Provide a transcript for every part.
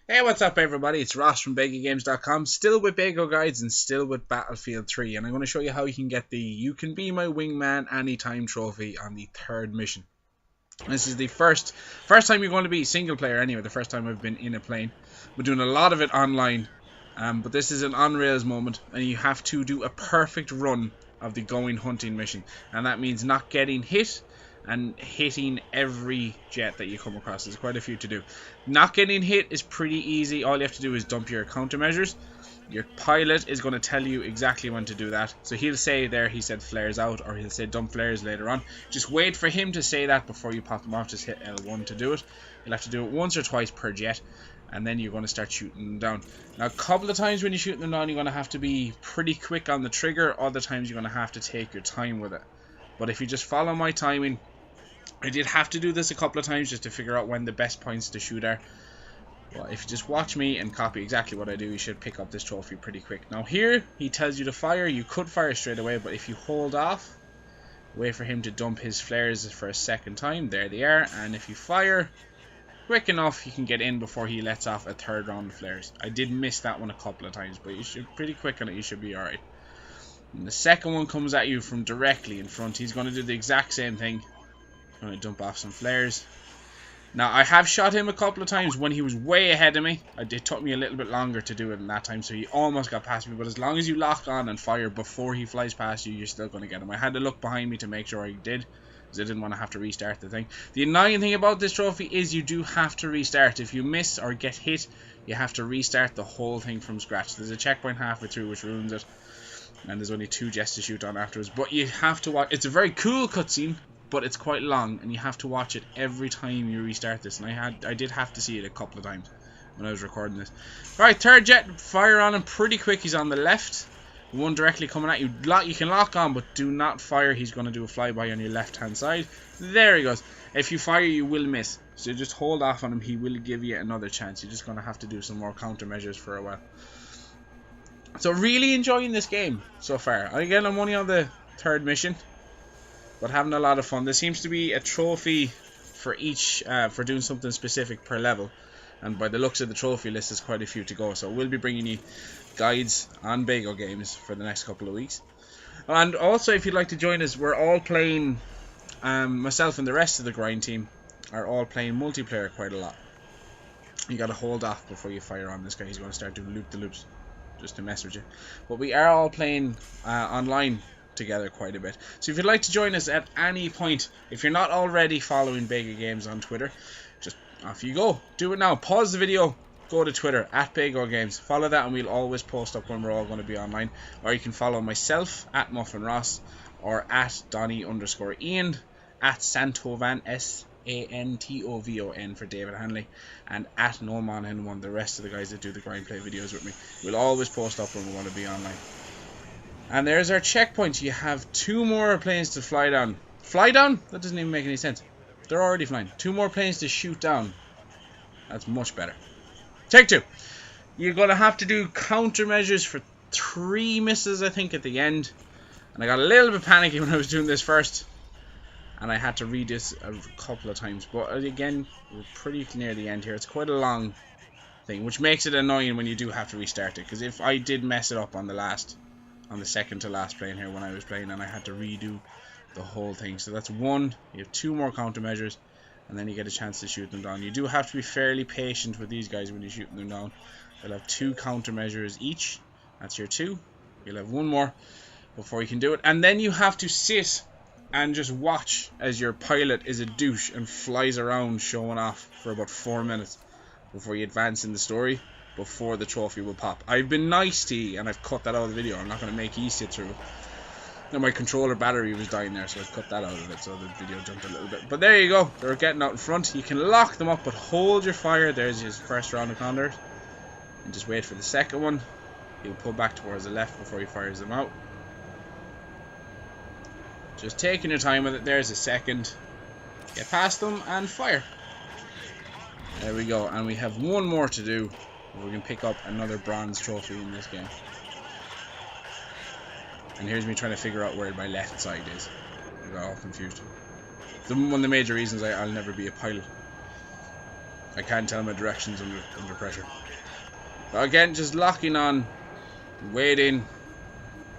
Hey, what's up everybody? It's Ross from BagoGames.com, still with Bago Guides and still with Battlefield 3, and I'm going to show you how you can get the You Can Be My Wingman Anytime trophy on the third mission. This is the first time you're going to be single player anyway, the first time I've been in a plane. We're doing a lot of it online, but this is an on-rails moment, and you have to do a perfect run of the going hunting mission, and that means not getting hit and hitting every jet that you come across. There's quite a few to do. Not getting hit is pretty easy. All you have to do is dump your countermeasures. Your pilot is going to tell you exactly when to do that. So he'll say there, he said flares out, or he'll say dump flares later on. Just wait for him to say that before you pop them off. Just hit L1 to do it. You'll have to do it once or twice per jet, and then you're going to start shooting them down. Now, a couple of times when you shoot them down, you're going to have to be pretty quick on the trigger. Other times you're going to have to take your time with it. But if you just follow my timing, I did have to do this a couple of times just to figure out when the best points to shoot are. Well, if you just watch me and copy exactly what I do, you should pick up this trophy pretty quick. Now here, he tells you to fire. You could fire straight away, but if you hold off, wait for him to dump his flares for a second time, there they are. And if you fire quick enough, you can get in before he lets off a third round of flares. I did miss that one a couple of times, but you should pretty quick on it, you should be alright. And the second one comes at you from directly in front. He's going to do the exact same thing. Going to dump off some flares. Now, I have shot him a couple of times when he was way ahead of me. It took me a little bit longer to do it in that time, so he almost got past me. But as long as you lock on and fire before he flies past you, you're still going to get him. I had to look behind me to make sure I did, because I didn't want to have to restart the thing. The annoying thing about this trophy is you do have to restart. If you miss or get hit, you have to restart the whole thing from scratch. There's a checkpoint halfway through which ruins it, and there's only 2 jets to shoot on afterwards. But you have to watch. It's a very cool cutscene, but it's quite long, and you have to watch it every time you restart this. And I did have to see it a couple of times when I was recording this. Alright, third jet, fire on him pretty quick. He's on the left. One directly coming at you. You can lock on, but do not fire. He's going to do a flyby on your left hand side. There he goes. If you fire, you will miss. So just hold off on him. He will give you another chance. You're just going to have to do some more countermeasures for a while. So really enjoying this game so far. Again, I'm only on the third mission, but having a lot of fun. There seems to be a trophy for each, for doing something specific per level. And by the looks of the trophy list, there's quite a few to go. So we'll be bringing you guides on Bago Games for the next couple of weeks. And also, if you'd like to join us, we're all playing, myself and the rest of the grind team are all playing multiplayer quite a lot. You got to hold off before you fire on this guy. He's going to start doing loop-the-loops just to mess with you. But we are all playing online together quite a bit. So if you'd like to join us at any point, if you're not already following Bago Games on Twitter, just off you go. Do it now. Pause the video, go to Twitter at Bago Games. Follow that, and we'll always post up when we're all going to be online. Or you can follow myself at Muffin Ross, or at Donny_Ian, at Santovan Santovon for David Hanley, and at No Monaghan, one of the rest of the guys that do the grind play videos with me. We'll always post up when we want to be online. And there's our checkpoint. You have 2 more planes to fly down. Fly down? That doesn't even make any sense. They're already flying. 2 more planes to shoot down. That's much better. Take 2. You're going to have to do countermeasures for 3 misses, I think, at the end. And I got a little bit panicky when I was doing this first, and I had to read this a couple of times. But again, we're pretty near the end here. It's quite a long thing, which makes it annoying when you do have to restart it. Because if I did mess it up on the second to last plane here when I was playing, and I had to redo the whole thing. So that's 1. You have 2 more countermeasures, and then you get a chance to shoot them down. You do have to be fairly patient with these guys when you're shooting them down. They'll have 2 countermeasures each. That's your 2. You'll have 1 more before you can do it. And then you have to sit and just watch as your pilot is a douche and flies around showing off for about 4 minutes before you advance in the story, before the trophy will pop. I've been nice to you, and I've cut that out of the video. I'm not going to make you sit through it. Now, my controller battery was dying there, so I've cut that out of it, so the video jumped a little bit. But there you go. They're getting out in front. You can lock them up, but hold your fire. There's his first round of condors. And just wait for the second one. He'll pull back towards the left before he fires them out. Just taking your time with it. There's a second. Get past them and fire. There we go. And we have 1 more to do. We can pick up another bronze trophy in this game. And here's me trying to figure out where my left side is. I got all confused. One of the major reasons I'll never be a pilot. I can't tell my directions under pressure. But again, just locking on, waiting,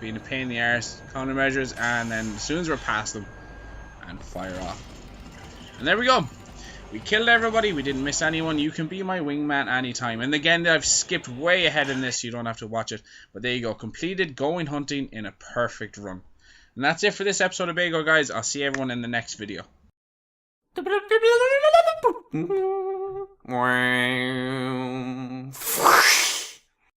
being a pain in the arse, countermeasures, and then as soon as we're past them, and fire off. And there we go. We killed everybody. We didn't miss anyone. You can be my wingman anytime. And again, I've skipped way ahead in this. So you don't have to watch it. But there you go. Completed going hunting in a perfect run. And that's it for this episode of Bago Guides. I'll see everyone in the next video. Wow.